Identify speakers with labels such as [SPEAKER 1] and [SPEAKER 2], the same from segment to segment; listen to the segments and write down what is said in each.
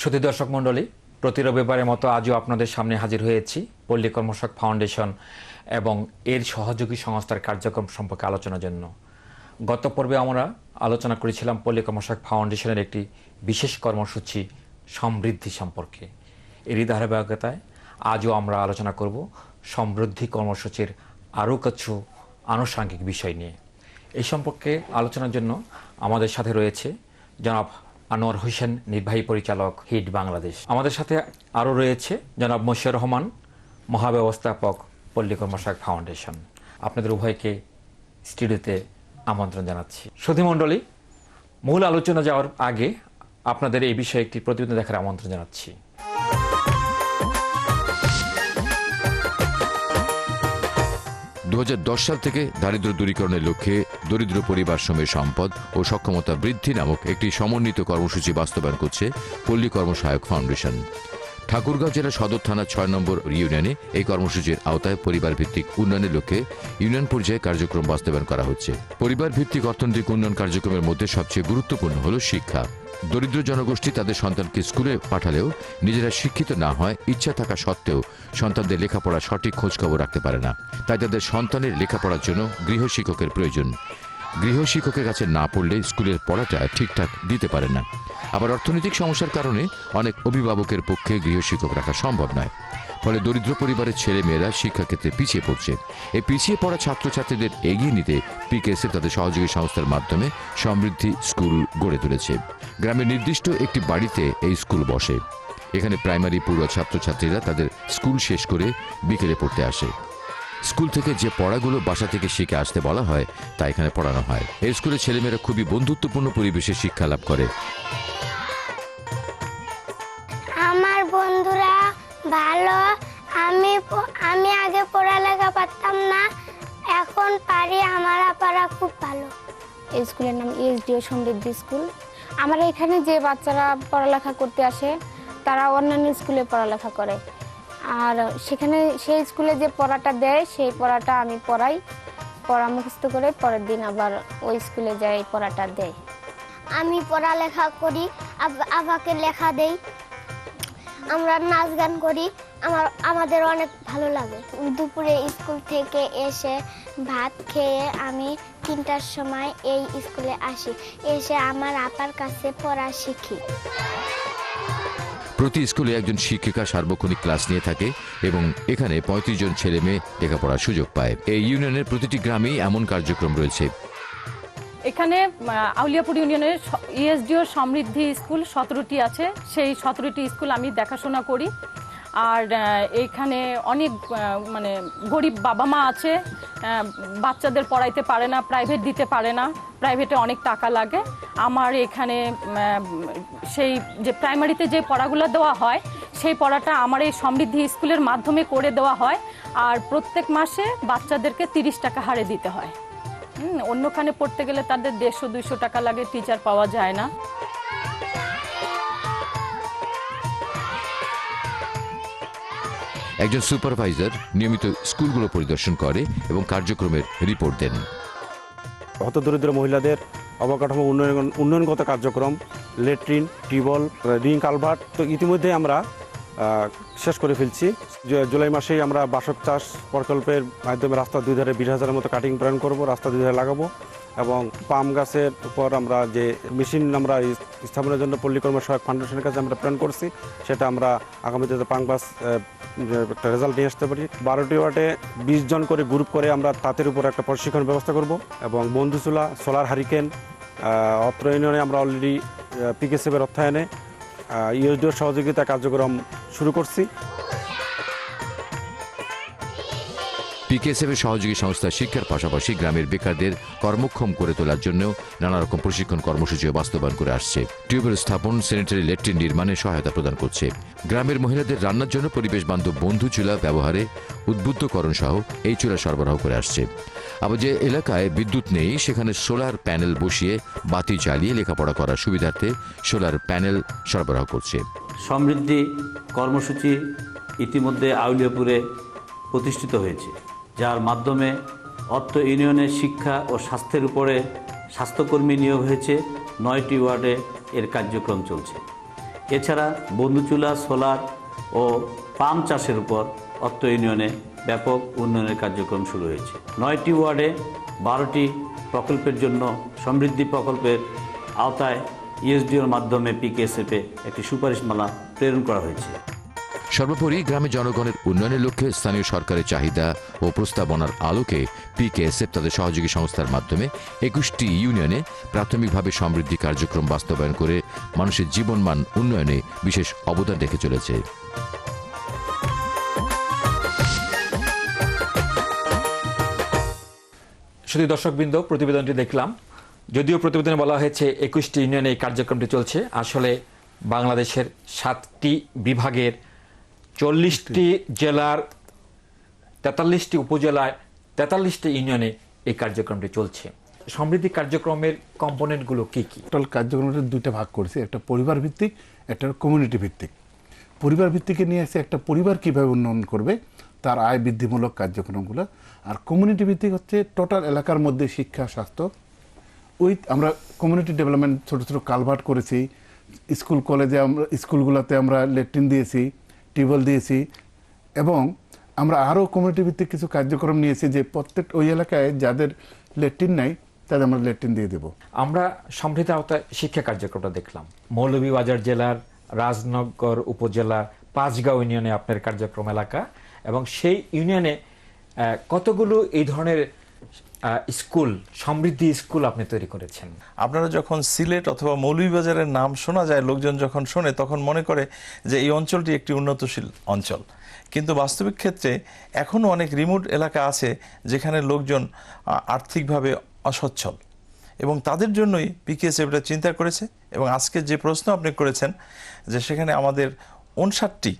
[SPEAKER 1] সুধী দর্শক মণ্ডলী, প্রতি রবিবারের মতো আজও আপনাদের সামনে হাজির হয়েছি পল্লী কর্মশাক ফাউন্ডেশন এবং এর সহযোগী সংস্থার কার্যক্রম সম্পর্কে আলোচনার জন্য। গত পর্বে আমরা আলোচনা করেছিলাম পল্লী কর্মশাক ফাউন্ডেশনের একটি বিশেষ কর্মসূচি সমৃদ্ধি সম্পর্কে। এরই ধারাবাহিকতায় আজও আমরা আলোচনা করব সমৃদ্ধি কর্মসূচির আরও কিছু আনুষঙ্গিক বিষয় নিয়ে। এই সম্পর্কে আলোচনার জন্য আমাদের সাথে রয়েছে জনাব আনোয়ার হোসেন, নির্বাহী পরিচালক, হিট বাংলাদেশ। আমাদের সাথে আরও রয়েছে জনাব মশিউর রহমান, মহাব্যবস্থাপক, পল্লী কর্মশাক ফাউন্ডেশন। আপনাদের উভয়কে স্টুডিওতে আমন্ত্রণ জানাচ্ছি। সুধী মণ্ডলী, মূল আলোচনা যাওয়ার আগে আপনাদের এই বিষয়ে একটি প্রতিবেদন দেখার আমন্ত্রণ জানাচ্ছি।
[SPEAKER 2] 2010 সাল থেকে দারিদ্র্য দূরীকরণের লক্ষ্যে দরিদ্র পরিবার সমূহের সম্পদ ও সক্ষমতা বৃদ্ধি নামক একটি সমন্বিত কর্মসূচি বাস্তবায়ন করছে পল্লী কর্মসহায়ক ফাউন্ডেশন। ঠাকুরগাঁও জেলা সদর থানা 6 নম্বর ইউনিয়নে এই কর্মসূচির আওতায় পরিবার ভিত্তিক উন্নয়নের লক্ষ্যে ইউনিয়ন পর্যায়ে কার্যক্রম বাস্তবায়ন করা হচ্ছে। পরিবার ভিত্তিক অর্থনৈতিক উন্নয়ন কার্যক্রমের মধ্যে সবচেয়ে গুরুত্বপূর্ণ হল শিক্ষা। দরিদ্র জনগোষ্ঠী তাদের সন্তানকে স্কুলে পাঠালেও নিজেরা শিক্ষিত না হয় ইচ্ছা থাকা সত্ত্বেও সন্তানদের লেখাপড়া সঠিক খোঁজখবর রাখতে পারে না। তাই তাদের সন্তানের লেখাপড়ার জন্য গৃহশিক্ষকের প্রয়োজন। গৃহশিক্ষকের কাছে না পড়লে স্কুলের পড়াটা ঠিকঠাক দিতে পারে না। আবার অর্থনৈতিক সমস্যার কারণে অনেক অভিভাবকের পক্ষে গৃহশিক্ষক রাখা সম্ভব নয়। ফলে দরিদ্র পরিবারের ছেলে মেয়েরা শিক্ষাক্ষেত্রে পিছিয়ে পড়ছে। এই পিছিয়ে পড়া ছাত্রছাত্রীদের এগিয়ে নিতে পিকেএসএফ তাদের সহযোগী সংস্থার মাধ্যমে সমৃদ্ধি স্কুল গড়ে তুলেছে। গ্রামের নির্দিষ্ট একটি বাড়িতে এই স্কুল বসে। এখানে প্রাইমারি পড়ুয়া ছাত্রছাত্রীরা তাদের স্কুল শেষ করে বিকেলে পড়তে আসে। স্কুল থেকে যে পড়াগুলো বাসা থেকে শিখে আসতে বলা হয় তা এখানে পড়ানো হয়। এই স্কুলে ছেলেমেয়েরা খুবই বন্ধুত্বপূর্ণ পরিবেশে শিক্ষা লাভ করে।
[SPEAKER 3] আমার বন্ধুরা ভালো। আমি আগে পড়ালেখা পারতাম না, এখন পারি। আমার আপারা খুব ভালো।
[SPEAKER 4] এই স্কুলের নাম এসডিও সমৃদ্ধি স্কুল। আমার এখানে যে বাচ্চারা পড়ালেখা করতে আসে তারা অন্যান্য স্কুলে পড়ালেখা করে, আর সেখানে সেই স্কুলে যে পড়াটা দেয় সেই পড়াটা আমি পড়াই, পড়া মুখস্থ করে পরের দিন আবার ওই স্কুলে যাই পড়াটা দেয়।
[SPEAKER 3] আমি পড়ালেখা করি, আবাকে লেখা দেই, আমরা নাচ গান করি। আমাদের অনেক ভালো লাগে। দুপুরে স্কুল থেকে এসে ভাত খেয়ে আমি 3টার সময় এই স্কুলে আসি, এসে আমার আপার কাছে পড়া শিখি।
[SPEAKER 2] প্রতি স্কুলে একজন শিক্ষিকা সার্বক্ষণিক ক্লাস নিয়ে থাকে এবং এখানে 35 জন ছেলে মেয়ে লেখাপড়ার সুযোগ পায়। এই ইউনিয়নের প্রতিটি গ্রামেই এমন কার্যক্রম রয়েছে।
[SPEAKER 5] এখানে আউলিয়াপুর ইউনিয়নের ইএসডিও সমৃদ্ধি স্কুল 17টি আছে। সেই 17টি স্কুল আমি দেখাশোনা করি। আর এইখানে অনেক গরিব বাবা মা আছে, বাচ্চাদের পড়াইতে পারে না, প্রাইভেট দিতে পারে না, প্রাইভেটে অনেক টাকা লাগে। আমার এখানে সেই যে প্রাইমারিতে যে পড়াগুলো দেওয়া হয় সেই পড়াটা আমার এই সমৃদ্ধি স্কুলের মাধ্যমে করে দেওয়া হয়। আর প্রত্যেক মাসে বাচ্চাদেরকে 30 টাকা হারে দিতে হয়। অন্যখানে পড়তে গেলে তাদের 150-200 টাকা লাগে, টিচার পাওয়া যায় না।
[SPEAKER 2] একজন সুপারভাইজার নিয়মিত স্কুলগুলো পরিদর্শন করে এবং কার্যক্রমের রিপোর্ট দেন।
[SPEAKER 6] হতদরিদ্র মহিলাদের অবকাঠামো উন্নয়নগত কার্যক্রম, ল্যাট্রিন, টিউবওয়েল, রিং কালভার্ট তো ইতিমধ্যে আমরা শেষ করে ফেলছি। জুলাই মাসেই আমরা বাসক চাষ প্রকল্পের মাধ্যমে রাস্তার 2 ধারে 20,000-এর মতো কাটিং প্ল্যান করব, রাস্তা 2 ধারে লাগাবো। এবং পাম গাছের উপর আমরা যে মেশিন আমরা স্থাপনের জন্য পল্লী কর্মসহায়ক ফাউন্ডেশনের কাছে আমরা প্ল্যান করছি, সেটা আমরা আগামীতে পাম গাছ একটা রেজাল্ট নিয়ে আসতে পারি। 12টি ওয়ার্ডে 20 জন করে গ্রুপ করে আমরা তাঁতের উপর একটা প্রশিক্ষণ ব্যবস্থা করব। এবং বন্ধুচুলা, সোলার হারিকেন অত্র ইউনিয়নে আমরা অলরেডি পিকেএসএফের অর্থায়নে ইএসডিওর সহযোগিতা কার্যক্রম শুরু করছি।
[SPEAKER 2] পিকেএসএফ এর সহযোগী সংস্থা শিক্ষার পাশাপাশি গ্রামের বেকারদের কর্মক্ষম করে তোলার জন্য নানা রকম প্রশিক্ষণ কর্মসূচিও বাস্তবায়ন করে আসছে। টিউবওয়েল স্থাপন, স্যানিটারি ল্যাট্রিন নির্মাণে সহায়তা প্রদান করছে। গ্রামের মহিলাদের রান্নার জন্য পরিবেশ বান্ধব বন্ধু চুলা ব্যবহারে উদ্বুদ্ধকরণ সহ এই চুলা সরবরাহ করে আসছে। আবার যে এলাকায় বিদ্যুৎ নেই সেখানে সোলার প্যানেল বসিয়ে বাতি জ্বালিয়ে লেখাপড়া করার সুবিধার্থে সোলার প্যানেল সরবরাহ করছে।
[SPEAKER 7] সমৃদ্ধি কর্মসূচি ইতিমধ্যে আউলিয়াপুরে প্রতিষ্ঠিত হয়েছে, যার মাধ্যমে অত্র ইউনিয়নের শিক্ষা ও স্বাস্থ্যের উপরে স্বাস্থ্যকর্মী নিয়োগ হয়েছে। 9টি ওয়ার্ডে এর কার্যক্রম চলছে। এছাড়া বন্ধুচুলা, সোলার ও পাম চাষের উপর অত্র ইউনিয়নে ব্যাপক উন্নয়নের কার্যক্রম শুরু হয়েছে। 9টি ওয়ার্ডে 12টি প্রকল্পের জন্য সমৃদ্ধি প্রকল্পের আওতায় ইএসডিওর মাধ্যমে পিকেএসএফে একটি সুপারিশমালা প্রেরণ করা হয়েছে।
[SPEAKER 2] সর্বোপরি গ্রামে জনগণের উন্নয়নের লক্ষ্যে স্থানীয় সরকারের চাহিদা ও প্রস্তাবনার আলোকে পিকেএসএফ তাদের সহযোগী সংস্থার মাধ্যমে 21টি ইউনিয়নে প্রাথমিকভাবে সমৃদ্ধি কার্যক্রম বাস্তবায়ন করে মানুষের জীবনমান উন্নয়নে বিশেষ অবদান রেখে চলেছে।
[SPEAKER 1] শুধু দর্শকবৃন্দ, প্রতিবেদনটি দেখলাম। যদিও প্রতিবেদনে বলা হয়েছে 21টি ইউনিয়নে এই কার্যক্রমটি চলছে, আসলে বাংলাদেশের 7টি বিভাগের 40টি জেলার 43টি উপজেলায় 43টি ইউনিয়নে এই কার্যক্রমটি চলছে। সমৃদ্ধি কার্যক্রমের কম্পোনেন্টগুলো কি কি?
[SPEAKER 8] টোটাল কার্যক্রমটা দুইটা ভাগ করেছে, একটা পরিবার ভিত্তিক, একটা কমিউনিটি ভিত্তিক। পরিবার ভিত্তিকে নিয়ে এসে একটা পরিবার কিভাবে উন্নয়ন করবে তার আয় বৃদ্ধিমূলক কার্যক্রমগুলো, আর কমিউনিটি ভিত্তিক হচ্ছে টোটাল এলাকার মধ্যে শিক্ষা, স্বাস্থ্য, আমরা কমিউনিটি ডেভেলপমেন্ট, ছোটো ছোটো কালভার্ট করেছি, স্কুল কলেজে আমরা স্কুলগুলোতে আমরা ল্যাট্রিন দিয়েছি, টিউবওয়েল দিয়েছি, এবং আমরা আরও কমিউনিটি ভিত্তিক কিছু কার্যক্রম নিয়েছি যে প্রত্যেক ওই এলাকায় যাদের ল্যাট্রিন নাই তাদের আমরা ল্যাট্রিন দিয়ে দেবো।
[SPEAKER 1] আমরা সমৃদ্ধি আওতায় শিক্ষা কার্যক্রমটা দেখলাম। মৌলভীবাজার জেলার রাজনগর উপজেলার 5 গাঁও ইউনিয়নে আপনার কার্যক্রম এলাকা, এবং সেই ইউনিয়নে কতগুলো এই ধরনের স্কুল, সমৃদ্ধি স্কুল আপনি তৈরি করেছেন?
[SPEAKER 9] আপনারা যখন সিলেট অথবা মৌলভীবাজারের নাম শোনা যায়, লোকজন যখন শোনে তখন মনে করে যে এই অঞ্চলটি একটি উন্নতশীল অঞ্চল, কিন্তু বাস্তবিক ক্ষেত্রে এখনও অনেক রিমোট এলাকা আছে যেখানে লোকজন আর্থিকভাবে অসচ্ছল, এবং তাদের জন্যই পিকেএসএফ এটা চিন্তা করেছে। এবং আজকে যে প্রশ্ন আপনি করেছেন যে সেখানে আমাদের 59টি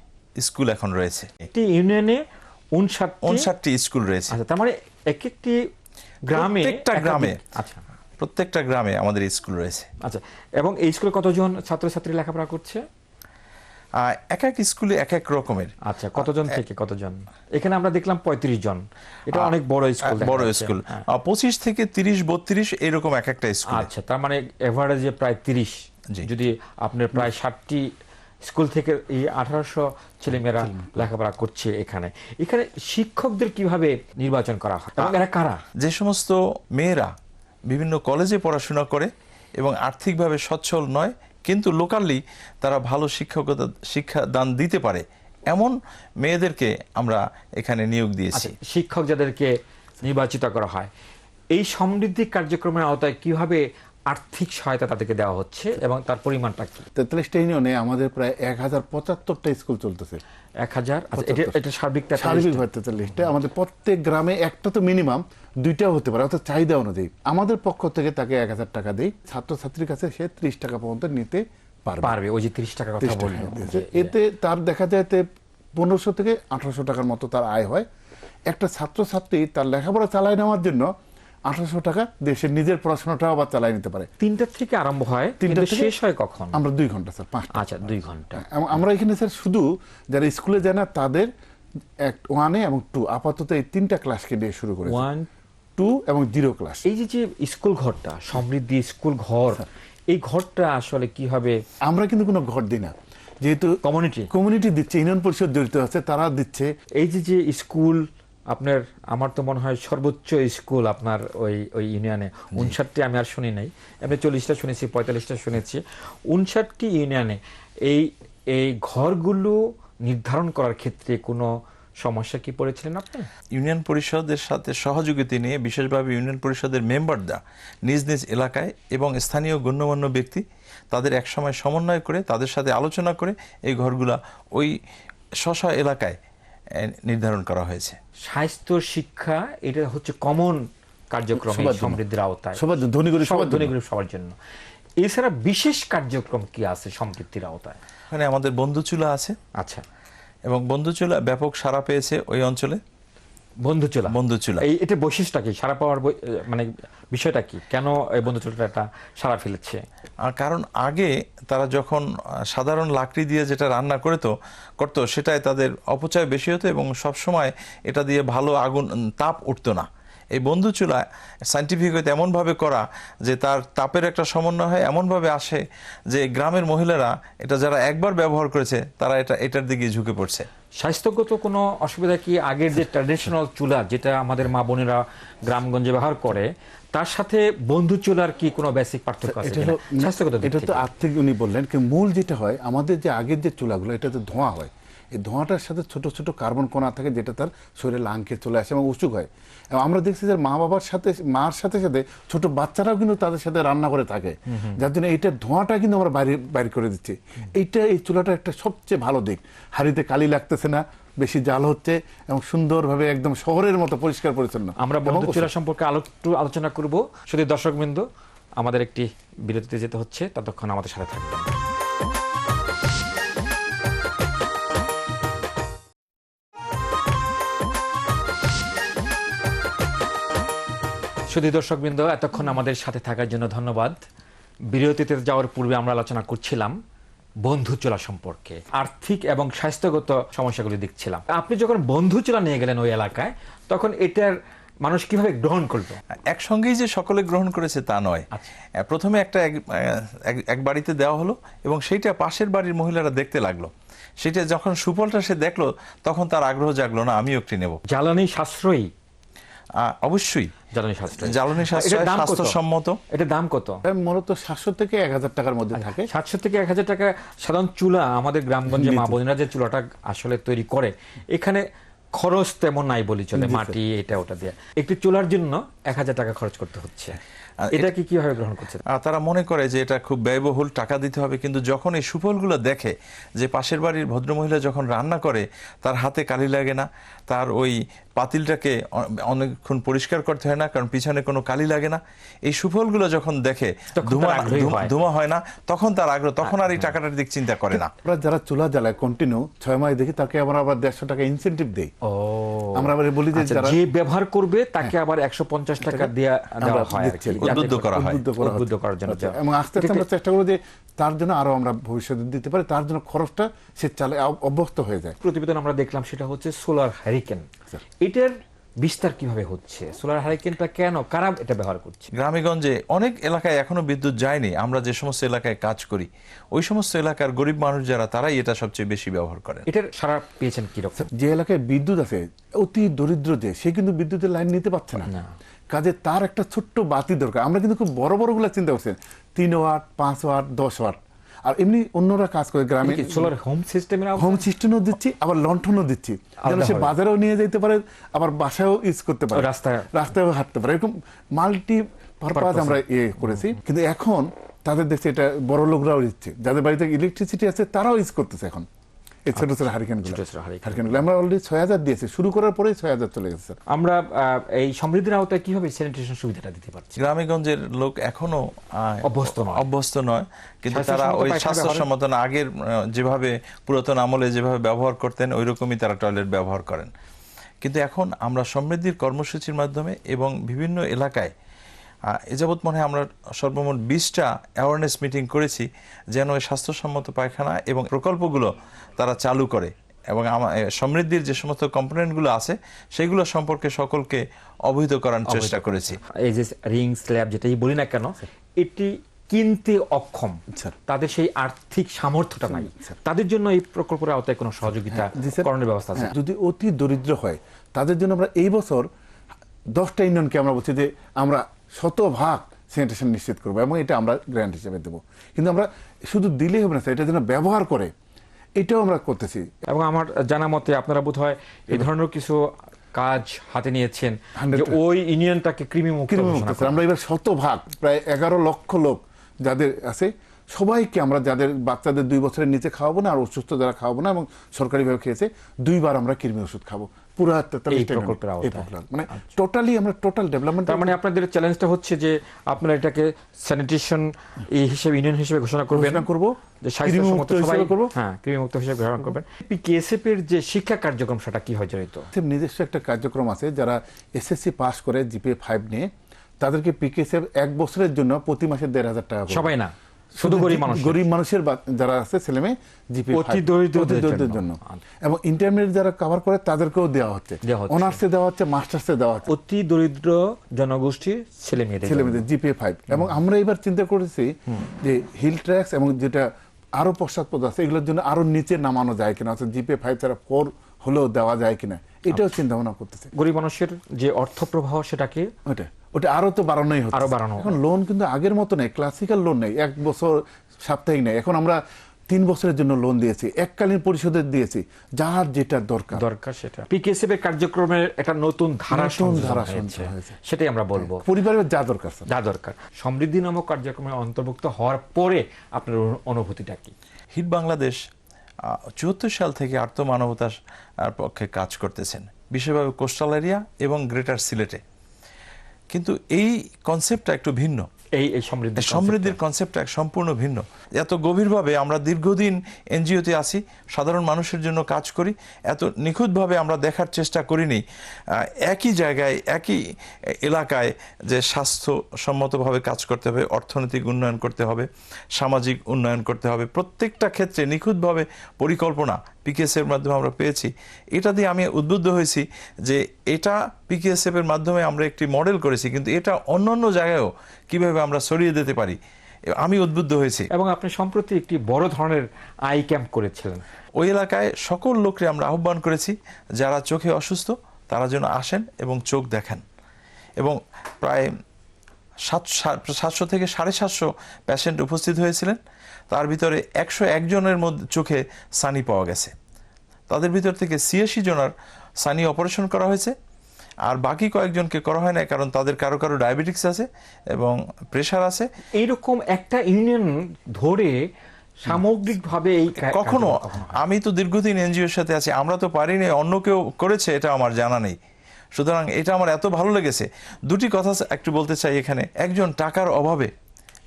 [SPEAKER 9] স্কুল এখন রয়েছে।
[SPEAKER 1] একটি ইউনিয়নে
[SPEAKER 9] 59টি স্কুল রয়েছে।
[SPEAKER 1] আচ্ছা, তার মানে এক একটি গ্রামে,
[SPEAKER 9] প্রত্যেকটা গ্রামে আমাদের স্কুল রয়েছে।
[SPEAKER 1] আচ্ছা, এবং এই স্কুলে কতজন ছাত্রছাত্রী লেখাপড়া করছে?
[SPEAKER 9] এক এক স্কুলে এক এক রকমের।
[SPEAKER 1] আচ্ছা, কতজন থেকে কতজন? এখানে আমরা দেখলাম 35 জন। এটা অনেক বড় স্কুল।
[SPEAKER 9] বড় স্কুল 25 থেকে 30, 32 এরকম এক একটা স্কুল।
[SPEAKER 1] আচ্ছা, তার মানে এভারেজে প্রায় 30। যদি আপনার প্রায় 60টি স্কুল থেকে এই 1800 ছেলেমেয়েরা লেখাপড়া করছে এখানে শিক্ষকদের কিভাবে নির্বাচন করা হয় এবং এরা কারা?
[SPEAKER 9] যে সমস্ত মেয়েরা বিভিন্ন কলেজে পড়াশোনা করে এবং আর্থিকভাবে সচ্ছল নয় কিন্তু লোকালি তারা ভালো শিক্ষাদান দিতে পারে, এমন মেয়েদেরকে আমরা এখানে নিয়োগ দিয়েছি।
[SPEAKER 1] শিক্ষক যাদেরকে নির্বাচিত করা হয়, এই সমৃদ্ধি কার্যক্রমের আওতায় কিভাবে আর্থিক সহায়তা তাদেরকে দেওয়া হচ্ছে এবং তার পরিমাণটা কি?
[SPEAKER 8] 43টা ইউনিয়নে আমাদের প্রায় 1075টা স্কুল চলতেছে।
[SPEAKER 1] 1000? এটা সার্বিকভাবে
[SPEAKER 8] 43টা। আমাদের প্রত্যেক গ্রামে একটা তো মিনিমাম 2টাও হতে পারে, অর্থাৎ চাহিদা অনুযায়ী। আমাদের পক্ষ থেকে তাকে 1000 টাকা দেই, ছাত্রছাত্রীর কাছে সে 30 টাকা পর্যন্ত নিতে পারবে।
[SPEAKER 1] ওই যে 30 টাকার কথা বললেন,
[SPEAKER 8] এতে তার দেখা যায় 1500 থেকে 1800 টাকার মতো তার আয় হয়। একটা ছাত্রছাত্রী তার লেখাপড়া চালায় নেওয়ার জন্য 1800 টাকা দেশের নিজের পড়াশোনাটাও আবার চালাই নিতে পারে।
[SPEAKER 1] 3টা থেকে আরম্ভ হয়, 3টা শেষ হয় কখন?
[SPEAKER 8] আমরা 2 ঘন্টা স্যার, 5টা।
[SPEAKER 1] আচ্ছা, 2 ঘন্টা।
[SPEAKER 8] আমরা এখানে স্যার শুধু যারা স্কুলে যায় না তাদের 1 এবং 2 আপাতত এই 3টা ক্লাসকে দিয়ে শুরু করেছি।
[SPEAKER 1] 1,
[SPEAKER 8] 2 এবং 0 ক্লাস।
[SPEAKER 1] এই যে স্কুল ঘরটা, সমৃদ্ধি স্কুল ঘর, এই ঘরটা আসলে কি হবে?
[SPEAKER 8] আমরা কিন্তু কোনো ঘর দিই না, যেহেতু কমিউনিটি দিচ্ছে, ইউনিয়ন পরিষদ জড়িত আছে, তারা দিচ্ছে।
[SPEAKER 1] এই যে স্কুল আপনার, আমার তো মনে হয় সর্বোচ্চ স্কুল আপনার ওই ইউনিয়নে 59টি, আমি আর শুনি নাই, আমি 40টা শুনেছি, 45টা শুনেছি। 59টি ইউনিয়নে এই ঘরগুলো নির্ধারণ করার ক্ষেত্রে কোনো সমস্যা কি পড়েছিলেন আপনি?
[SPEAKER 9] ইউনিয়ন পরিষদের সাথে সহযোগিতা নিয়ে বিশেষভাবে ইউনিয়ন পরিষদের মেম্বাররা নিজ নিজ এলাকায় এবং স্থানীয় গণ্যমান্য ব্যক্তি তাদের একসময় সমন্বয় করে তাদের সাথে আলোচনা করে এই ঘরগুলা ওই স্ব এলাকায় নির্ধারণ করা হয়েছে।
[SPEAKER 1] স্বাস্থ্য শিক্ষা এটা হচ্ছে কমন কার্যক্রম এই
[SPEAKER 8] সবার জন্য।
[SPEAKER 1] সমৃদ্ধির আওতায়,
[SPEAKER 8] সবার জন্য, ধনী গরিব সবার
[SPEAKER 1] ধনী
[SPEAKER 8] জন্য।
[SPEAKER 1] গরিব সবার জন্য। এছাড়া বিশেষ কার্যক্রম কি আছে সমৃদ্ধির আওতায়?
[SPEAKER 9] এখানে আমাদের বন্ধুচুলা আছে,
[SPEAKER 1] আচ্ছা,
[SPEAKER 9] এবং বন্ধুচুলা ব্যাপক সাড়া পেয়েছে ওই অঞ্চলে।
[SPEAKER 1] বন্ধুচুলা,
[SPEAKER 9] বন্ধুচুলা
[SPEAKER 1] এটা বৈশিষ্ট্যটা কি, সারা পাওয়ার মানে বিষয়টা কি, কেন এই বন্ধুচুলাটা সারা ফেলেছে?
[SPEAKER 9] কারণ আগে তারা যখন সাধারণ লাকড়ি দিয়ে যেটা রান্না করতো সেটাই তাদের অপচয় বেশি হতো এবং সবসময় এটা দিয়ে ভালো আগুন তাপ উঠতো না। এই বন্ধুচুলা সায়েন্টিফিক হইতে এমনভাবে করা যে তার তাপের একটা সমন্বয় হয়, এমনভাবে আসে যে গ্রামের মহিলারা এটা যারা একবার ব্যবহার করেছে তারা এটার দিকে ঝুঁকে পড়ছে।
[SPEAKER 1] স্বাস্থ্যগত কোনো অসুবিধা কি আগের যে ট্র্যাডিশনাল চুলা যেটা আমাদের মা বোনেরা গ্রামগঞ্জে ব্যবহার করে তার সাথে বন্ধু চুলার কি কোনো বেসিক পার্থক্য আছে
[SPEAKER 8] এটা
[SPEAKER 1] কিনা?
[SPEAKER 8] হলো
[SPEAKER 1] স্বাস্থ্যগত দিক
[SPEAKER 8] এটা তো
[SPEAKER 1] থেকে।
[SPEAKER 8] আর্থিক উনি বললেন কি মূল যেটা হয় আমাদের যে আগের যে চুলাগুলো এটাতে ধোঁয়া হয়, এই ধোঁয়াটার সাথে ছোট ছোট কার্বন কণা থাকে যেটা তার শরীরে লাংকে চলে আসে এবং অসুখ হয়। এবং আমরা দেখছি যে মার সাথে সাথে ছোট বাচ্চারাও কিন্তু তাদের সাথে রান্না করে থাকে, যার জন্য এইটার ধোঁয়াটা কিন্তু আমরা বাইরে করে দিচ্ছি। এই চুলাটা একটা সবচেয়ে ভালো দিক, হাঁড়িতে কালি লাগতেছে না, বেশি জাল হচ্ছে এবং সুন্দরভাবে একদম শহরের মতো পরিষ্কার পরিচ্ছন্ন।
[SPEAKER 1] আমরা বন্ধু চুলা সম্পর্কে একটু আলোচনা করব। শুধু দর্শকবৃন্দ, আমাদের একটি বিরতিতে যেতে হচ্ছে, ততক্ষণ আমাদের সাথে থাকবে। শুধু দর্শকবৃন্দ, এতক্ষণ আমাদের সাথে থাকার জন্য ধন্যবাদ। বিরতিতে যাওয়ার পূর্বে আমরা আলোচনা করছিলাম বন্ধু চুলা সম্পর্কে, আর্থিক এবং স্বাস্থ্যগত সমস্যাগুলি দেখছিলাম। আপনি যখন বন্ধু চুলা নিয়ে গেলেন ওই এলাকায়, তখন এটার মানুষ কিভাবে গ্রহণ করলো?
[SPEAKER 9] একসঙ্গেই যে সকলে গ্রহণ করেছে তা নয়। প্রথমে এক বাড়িতে দেওয়া হলো এবং সেইটা পাশের বাড়ির মহিলারা দেখতে লাগলো। সেটা যখন সুফলটা সে দেখলো তখন তার আগ্রহ জাগলো, না আমিও একটি নেব।
[SPEAKER 1] জ্বালানি সাশ্রয়ী,
[SPEAKER 9] অবশ্যই
[SPEAKER 1] জ্বালানি সাশ্রয়ী,
[SPEAKER 9] স্বাস্থ্যসম্মত।
[SPEAKER 1] এটার দাম কত?
[SPEAKER 8] মূলত 700 থেকে 1000 টাকার মধ্যে থাকে।
[SPEAKER 1] 700 থেকে 1000 টাকা সাধারণ চুলা। আমাদের গ্রামগঞ্জে মা বোনেরা যে চুলাটা আসলে তৈরি করে, এখানে খরচ তেমন নাই বলি চলে, মাটি এটা ওটা দিয়ে একটি চুলার জন্য 1000 টাকা খরচ করতে হচ্ছে। এটা কি কিভাবে গ্রহণ করছে?
[SPEAKER 9] তারা মনে করে যে এটা খুব ব্যয়বহুল, টাকা দিতে হবে, কিন্তু যখন এই সুফলগুলো দেখে যে পাশের বাড়ির ভদ্রমহিলা যখন রান্না করে তার হাতে কালি লাগে না, তার ওই পাতিলটাকে অনেকক্ষণ পরিষ্কার করতে হয় না কারণ পিছনে কোনো কালি লাগে না, এই সুফলগুলো যখন দেখে ধোঁয়া হয় না, তখন তার আগ্রহ, তখন আর এই টাকাটার দিক চিন্তা করে না।
[SPEAKER 8] আমরা যারা চুলা জ্বালায় কন্টিনিউ 6 মাস দেখি তাকে আমরা আবার 150 টাকা ইনসেন্টিভ দেই। আমরা আবার বলি যে যারা
[SPEAKER 1] যে ব্যবহার করবে তাকে আবার 150 টাকা দেওয়া হয়,
[SPEAKER 9] উদ্বুদ্ধ
[SPEAKER 1] করার জন্য।
[SPEAKER 8] এবং আস্তে আস্তে আমরা চেষ্টা করবো যে তার জন্য আরো আমরা ভবিষ্যতে দিতে পারি, তার জন্য খরচটা সে চালে অভ্যস্ত হয়ে যায়।
[SPEAKER 1] প্রতিবেদন আমরা দেখলাম সেটা হচ্ছে সোলার হ্যারিকেন। এটার বিস্তার কিভাবে হচ্ছে? সোলার হ্যারিকেনটা কেন, কারা এটা ব্যবহার করছে?
[SPEAKER 9] গ্রামেগঞ্জে অনেক এলাকায় এখনো বিদ্যুৎ যায়নি। আমরা যে সমস্ত এলাকায় কাজ করি ওই সমস্ত এলাকার গরিব মানুষ যারা, তারাই এটা সবচেয়ে বেশি ব্যবহার করেন।
[SPEAKER 1] এটার সারা পেয়েছেন কিরকম?
[SPEAKER 8] যে এলাকায় বিদ্যুৎ আছে, অতি দরিদ্র যে, সে কিন্তু বিদ্যুতের লাইন নিতে পারছে না, কাজে তার একটা ছোট্ট বাতি দরকার। আমরা কিন্তু খুব বড় বড় গুলা চিন্তা করছেন, 3 ওয়াট 5 ওয়াট 10 ওয়াট। আর এমনি অন্যরা কাজ করে গ্রামে
[SPEAKER 1] সোলার হোম
[SPEAKER 8] সিস্টেমও দিচ্ছি, আবার লণ্ঠনও দিচ্ছি, যেন সে বাজারেও নিয়ে যেতে পারে, আবার বাসায়ও ইউজ করতে পারে, রাস্তায়ও হাঁটতে পারে। এরকম মাল্টি পারপাস আমরা করেছি। কিন্তু এখন তাদের দেখছে এটা বড় লোকরাও দিচ্ছে, যাদের বাড়িতে ইলেকট্রিসিটি আছে তারাও ইউজ করতেছে এখন এই ছোট ছোট হারিকেনগুলো। আমরা অলরেডি 6000 দিয়েছি, শুরু করার পরেই 6000 চলে গেছে।
[SPEAKER 1] আমরা এই সমৃদ্ধির আওতায় কিভাবে স্যানিটেশন সুবিধাটা দিতে পারছি?
[SPEAKER 9] গ্রামেগঞ্জের লোক এখনো অভ্যস্ত নয়, কিন্তু তারা ওই স্বাস্থ্যসম্মত না, আগের যেভাবে পুরাতন আমলে যেভাবে ব্যবহার করতেন ওই রকমই তারা টয়লেট ব্যবহার করেন। কিন্তু এখন আমরা সমৃদ্ধির কর্মসূচির মাধ্যমে এবং বিভিন্ন এলাকায় এ যাবৎ মনে হয় আমরা সর্বমোট 20টা অ্যাওয়ারনেস মিটিং করেছি যেন ওই স্বাস্থ্যসম্মত পায়খানা এবং প্রকল্পগুলো তারা চালু করে এবং সমৃদ্ধির যে সমস্ত কম্পোনেন্টগুলো আছে সেগুলো সম্পর্কে সকলকে অবহিত করার চেষ্টা করেছি।
[SPEAKER 1] এই যে রিং স্ল্যাব যেটাই বলি না কেন, এটি কিনতে অক্ষম, তাদের সেই আর্থিক সামর্থ্যটা নাই, তাদের জন্য এই প্রকল্পের আওতায় কোনো সহযোগিতা করণের ব্যবস্থা আছে?
[SPEAKER 8] যদি অতি দরিদ্র হয় তাদের জন্য আমরা এই বছর 10টা ইউনিয়নকে আমরা বলছি যে আমরা 100% স্যানিটেশন নিশ্চিত করবো এবং এটা আমরা গ্র্যান্ট হিসেবে দেবো। কিন্তু আমরা শুধু দিলেই হবে না, এটা যেন ব্যবহার করে, এটাও আমরা করতেছি।
[SPEAKER 1] এবং আমার জানা মতে আপনারা বোধহয় এই ধরনের কিছু কাজ হাতে নিয়েছেন যে ওই ইউনিয়নটাকে কৃমিমুক্ত।
[SPEAKER 8] আমরা এবার 100% প্রায় 11 লক্ষ লোক যাদের আছে সবাইকে আমরা যাদের বাচ্চাদের 2 বছরের নিচে খাওয়াবো না, আর অসুস্থ যারা খাওয়াবো না এবং সরকারিভাবে খেয়েছে 2 বার আমরা কৃমি ওষুধ খাবো পুরো 43
[SPEAKER 1] প্রকল্পের আওতায়।
[SPEAKER 8] মানে টোটালি আমরা টোটাল ডেভেলপমেন্ট।
[SPEAKER 1] তার মানে আপনাদের চ্যালেঞ্জটা হচ্ছে যে আপনারা এটাকে স্যানিটেশন এই হিসেবে ইউনিয়ন হিসেবে ঘোষণা করব, যে স্বাস্থ্যসম্মত সবাই কৃমিমুক্ত হিসেবে ঘোষণা করবেন। পিকেএসএফ এর যে শিক্ষা কার্যক্রম সেটা কি হয় জড়িত?
[SPEAKER 8] নিজস্ব একটা কার্যক্রম আছে, যারা এসএসসি পাস করে জিপিএ 5 নিয়ে তাদেরকে পিকেএসএফ 1 বছরের জন্য প্রতি মাসে 1,500 টাকা করে।
[SPEAKER 1] সবাই না, শুধু গরিব মানুষের
[SPEAKER 8] যারা আছে ছেলেমেয়ে জিপিএ
[SPEAKER 1] অতি দরিদ্রদের
[SPEAKER 8] জন্য, এবং ইন্টারমিডিয়েট যারা কভার করে তাদেরকেও দেওয়া হচ্ছে, অনার্সে দেওয়া হচ্ছে, মাস্টার্সে দেওয়া হচ্ছে
[SPEAKER 1] অতি দরিদ্র জনগোষ্ঠীর ছেলেমেয়েদের
[SPEAKER 8] জিপিএ 5। এবং আমরা এবার চিন্তা করেছি যে হিল ট্র্যাক্স এবং যেটা আরো পশ্চাৎপদ আছে এগুলোর জন্য আরো নিচে নামানো যায় কিনা, অর্থাৎ জিপিএ 5 ছাড়া 4 হলেও দেওয়া যায় কিনা, এটাও চিন্তা ভাবনা করতেছে।
[SPEAKER 1] গরিব মানুষের যে অর্থ প্রবাহ সেটাকে
[SPEAKER 8] ওটা আরো তো বাড়ানোই হচ্ছে। এখন লোন কিন্তু আগের মতো নেই, ক্লাসিক্যাল লোন নেই, 1 বছর সাপ্তাহিক নেই। এখন আমরা 3 বছরের জন্য লোন দিয়েছি, এককালীন পরিশোধের দিয়েছি, যার যেটা দরকার
[SPEAKER 1] সেটা। পিকেএসএফ এর কার্যক্রমের একটা নতুন ধারা
[SPEAKER 8] হয়েছে,
[SPEAKER 1] সেটাই আমরা বলবো।
[SPEAKER 8] পরিবারের যা দরকার
[SPEAKER 1] সমৃদ্ধি নামক কার্যক্রমে অন্তর্ভুক্ত হওয়ার পরে আপনার অনুভূতিটা কি?
[SPEAKER 9] হিট বাংলাদেশ 74 সাল থেকে আর্থমানবতার পক্ষে কাজ করতেছেন, বিশেষভাবে কোস্টাল এরিয়া এবং গ্রেটার সিলেটে। কিন্তু এই কনসেপ্টটা একটু ভিন্ন,
[SPEAKER 1] এই
[SPEAKER 9] সমৃদ্ধির কনসেপ্টটা সম্পূর্ণ ভিন্ন। এত গভীরভাবে আমরা দীর্ঘদিন এনজিওতে আছি, সাধারণ মানুষের জন্য কাজ করি, এত নিখুঁতভাবে আমরা দেখার চেষ্টা করিনি একই জায়গায় একই এলাকায় যে স্বাস্থ্যসম্মতভাবে কাজ করতে হবে, অর্থনৈতিক উন্নয়ন করতে হবে, সামাজিক উন্নয়ন করতে হবে, প্রত্যেকটা ক্ষেত্রে নিখুঁতভাবে পরিকল্পনা পিকেএসএফ এর মাধ্যমে আমরা পেয়েছি। এটা দিয়ে আমি উদ্বুদ্ধ হয়েছি যে এটা পিকেএসএফ এর মাধ্যমে আমরা একটি মডেল করেছি, কিন্তু এটা অন্যান্য জায়গায়ও কিভাবে আমরা ছড়িয়ে দিতে পারি আমি উদ্বুদ্ধ হয়েছি।
[SPEAKER 1] এবং আপনি সম্প্রতি একটি বড় ধরনের আই ক্যাম্প করেছিলেন।
[SPEAKER 9] ওই এলাকায় সকল লোককে আমরা আহ্বান করেছি যারা চোখে অসুস্থ তারা যেন আসেন এবং চোখ দেখেন। এবং প্রায় 700 থেকে 750 পেশেন্ট উপস্থিত হয়েছিলেন। তার ভিতরে 101 জনের মধ্যে চোখে সানি পাওয়া গেছে। তাদের ভিতর থেকে 86 জনের সানি অপারেশন করা হয়েছে, আর বাকি কয়েকজনকে করা হয় না, কারণ তাদের কারো কারো ডায়াবেটিক্স আছে এবং প্রেশার আছে।
[SPEAKER 1] এইরকম একটা ইউনিয়ন ধরে সামগ্রিকভাবে এই
[SPEAKER 9] কখনো, আমি তো দীর্ঘদিন এনজিওর সাথে আছি, আমরা তো পারিনি, অন্য কেউ করেছে এটা আমার জানা নেই। সুতরাং এটা আমার এত ভালো লেগেছে। দুটি কথা একটু বলতে চাই এখানে। একজন টাকার অভাবে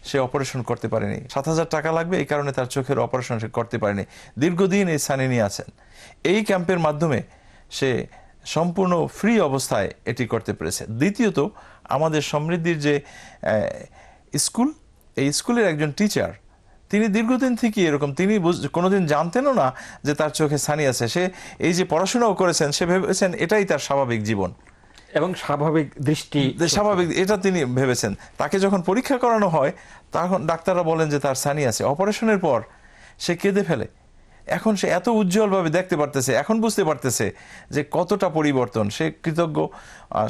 [SPEAKER 9] সে অপারেশন করতে পারেনি, 7,000 টাকা লাগবে, এই কারণে তার চোখের অপারেশন সে করতে পারেনি, দীর্ঘদিন এই সানি নিয়ে আছেন। এই ক্যাম্পের মাধ্যমে সে সম্পূর্ণ ফ্রি অবস্থায় এটি করতে পেরেছে। দ্বিতীয়ত, আমাদের সমৃদ্ধির যে স্কুল, এই স্কুলের একজন টিচার, তিনি দীর্ঘদিন থেকে এরকম, তিনি কোনোদিন জানতেনও না যে তার চোখে ছানি আছে। সে এই যে পড়াশোনাও করেছেন, সে ভেবেছেন এটাই তার স্বাভাবিক জীবন
[SPEAKER 1] এবং স্বাভাবিক দৃষ্টি,
[SPEAKER 9] স্বাভাবিক এটা তিনি ভেবেছেন। তাকে যখন পরীক্ষা করানো হয় তখন ডাক্তাররা বলেন যে তার ছানি আছে। অপারেশনের পর সে কেঁদে ফেলে। এখন সে এত উজ্জ্বলভাবে দেখতে পারতেছে, এখন বুঝতে পারতেছে যে কতটা পরিবর্তন। সে কৃতজ্ঞ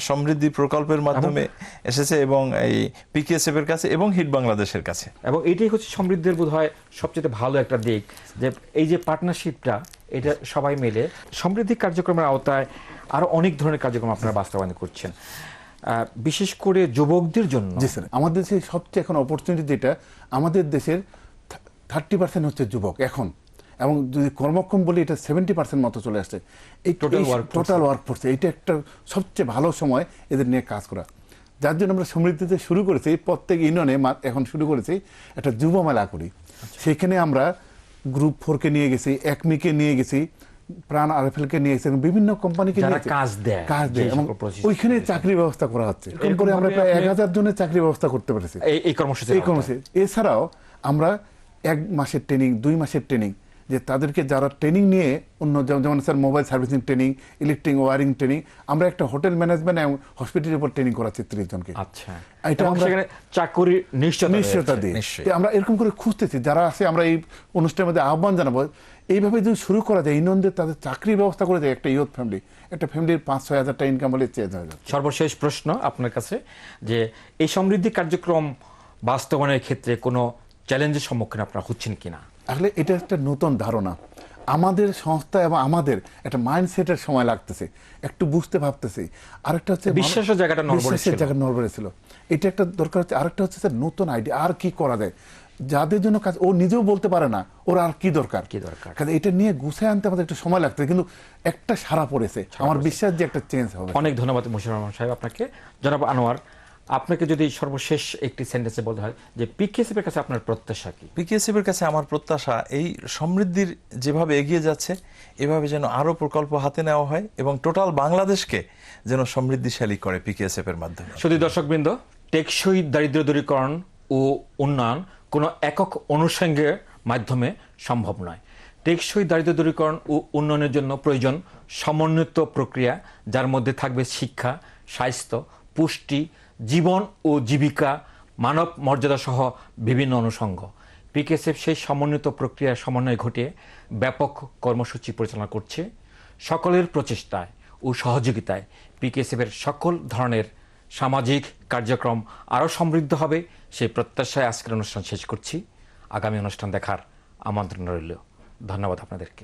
[SPEAKER 9] সমৃদ্ধি প্রকল্পের মাধ্যমে এসেছে এবং এই পিকেএসএফ এর কাছে এবং হিট বাংলাদেশের কাছে।
[SPEAKER 1] এবং এটাই হচ্ছে সমৃদ্ধির বোধহয় সবচেয়ে ভালো একটা দিক, যে এই যে পার্টনারশিপটা, এটা সবাই মিলে সমৃদ্ধি কার্যক্রমের আওতায় আরো অনেক ধরনের কার্যক্রম আপনারা বাস্তবায়ন করছেন, বিশেষ করে যুবকদের জন্য।
[SPEAKER 8] জি স্যার, আমাদের দেশে সবচেয়ে এখন অপরচুনিটি যেটা, আমাদের দেশের 30% হচ্ছে যুবক এখন, এবং যদি কর্মক্ষম বলি এটা 70% মতো চলে আসছে এই টোটাল ওয়ার্কফোর্সে। এটা একটা সবচেয়ে ভালো সময় এদের নিয়ে কাজ করা, যার জন্য আমরা সমৃদ্ধিতে শুরু করেছি। প্রত্যেক ইউনিয়নে এখন শুরু করেছি একটা যুব মেলা করি। সেখানে আমরা গ্রুপ 4-কে নিয়ে গেছি, একমিকে নিয়ে গেছি, প্রাণ আরএফএলকে নিয়ে গেছি, বিভিন্ন কোম্পানিকে
[SPEAKER 1] কাজ দেয়
[SPEAKER 8] এবং ওইখানে চাকরি ব্যবস্থা করা হচ্ছে। এরপরে আমরা প্রায় 1000 জনের চাকরি ব্যবস্থা করতে পেরেছি
[SPEAKER 1] এই কর্মসূচি।
[SPEAKER 8] এছাড়াও আমরা 1 মাসের ট্রেনিং, 2 মাসের ট্রেনিং, যে তাদেরকে যারা ট্রেনিং নিয়ে অন্য, যেমন sir mobile servicing training, electric wiring training, আমরা একটা হোটেল ম্যানেজমেন্ট এবং হসপিটালের উপর ট্রেনিং করাচ্ছি 30 জনকে।
[SPEAKER 1] আচ্ছা,
[SPEAKER 8] এটা আমরা
[SPEAKER 1] চাকরির নিশ্চয়তা
[SPEAKER 8] দিই। আমরা এরকম করে খুঁজতেছি যারা আছে, আমরা এই অনুষ্ঠানের মধ্যে আহ্বান জানাবো এইভাবে যদি শুরু করা যায়, ইউনিয়নদের তাদের চাকরির ব্যবস্থা করে দেয়। একটা ইয়ুথ ফ্যামিলি, একটা ফ্যামিলির 5-6 হাজার টাকা ইনকাম হলে চেঞ্জ হয়ে যাচ্ছে।
[SPEAKER 1] সর্বশেষ প্রশ্ন আপনার কাছে, যে এই সমৃদ্ধি কার্যক্রম বাস্তবায়নের ক্ষেত্রে কোনো চ্যালেঞ্জের সম্মুখীন আপনারা হচ্ছেন কিনা?
[SPEAKER 8] আসলে এটা একটা নতুন ধারণা, আমাদের সংস্থা এবং আমাদের একটা মাইন্ডসেটের সময় লাগতেছে, একটু বুঝতে ভাবতেছি। আরেকটা হচ্ছে
[SPEAKER 1] বিশ্বাসের জায়গাটা নড়বড়ে ছিল।
[SPEAKER 8] এটা একটা দরকার হচ্ছে। আরেকটা হচ্ছে স্যার নতুন আইডিয়া, আর কি করা যায়। যাদের জন্য কাজ ও নিজেও বলতে পারে না ওর আর কি দরকার
[SPEAKER 1] কি দরকার।
[SPEAKER 8] কাজে এটা নিয়ে গুছিয়ে আনতে আমাদের একটু সময় লাগছে, কিন্তু একটা সারা পড়েছে, আমার বিশ্বাস যে একটা চেঞ্জ হবে।
[SPEAKER 1] অনেক ধন্যবাদ মুশিউর রহমান সাহেব আপনাকে। জনাব আনোয়ার, আপনাকে যদি সর্বশেষ একটি সেন্টেন্সে বলতে হয় যে পিকেএসএফ এর কাছে আপনার প্রত্যাশা কি?
[SPEAKER 9] পিকেএসএফ এর কাছে আমার প্রত্যাশা এই সমৃদ্ধির যেভাবে এগিয়ে যাচ্ছে এভাবে যেন আরো প্রকল্প হাতে নেওয়া হয় এবং টোটাল বাংলাদেশকে যেন সমৃদ্ধিশালী করে পিকেএসএফ এর মাধ্যমে।
[SPEAKER 1] শুধু দর্শকবৃন্দ, টেকসই দারিদ্র্য দূরীকরণ ও উন্নয়ন কোনো একক অনুষঙ্গের মাধ্যমে সম্ভব নয়। টেকসই দারিদ্র্য দূরীকরণ ও উন্নয়নের জন্য প্রয়োজন সমন্বিত প্রক্রিয়া, যার মধ্যে থাকবে শিক্ষা, স্বাস্থ্য, পুষ্টি, জীবন ও জীবিকা, মানব মর্যাদা সহ বিভিন্ন অনুষঙ্গ। পিকেএসএফ সেই সমন্বিত প্রক্রিয়ার সমন্বয় ঘটিয়ে ব্যাপক কর্মসূচি পরিচালনা করছে। সকলের প্রচেষ্টায় ও সহযোগিতায় পিকেএসএফ এর সকল ধরনের সামাজিক কার্যক্রম আরও সমৃদ্ধ হবে, সেই প্রত্যাশায় আজকের অনুষ্ঠান শেষ করছি। আগামী অনুষ্ঠান দেখার আমন্ত্রণ রইল। ধন্যবাদ আপনাদেরকে।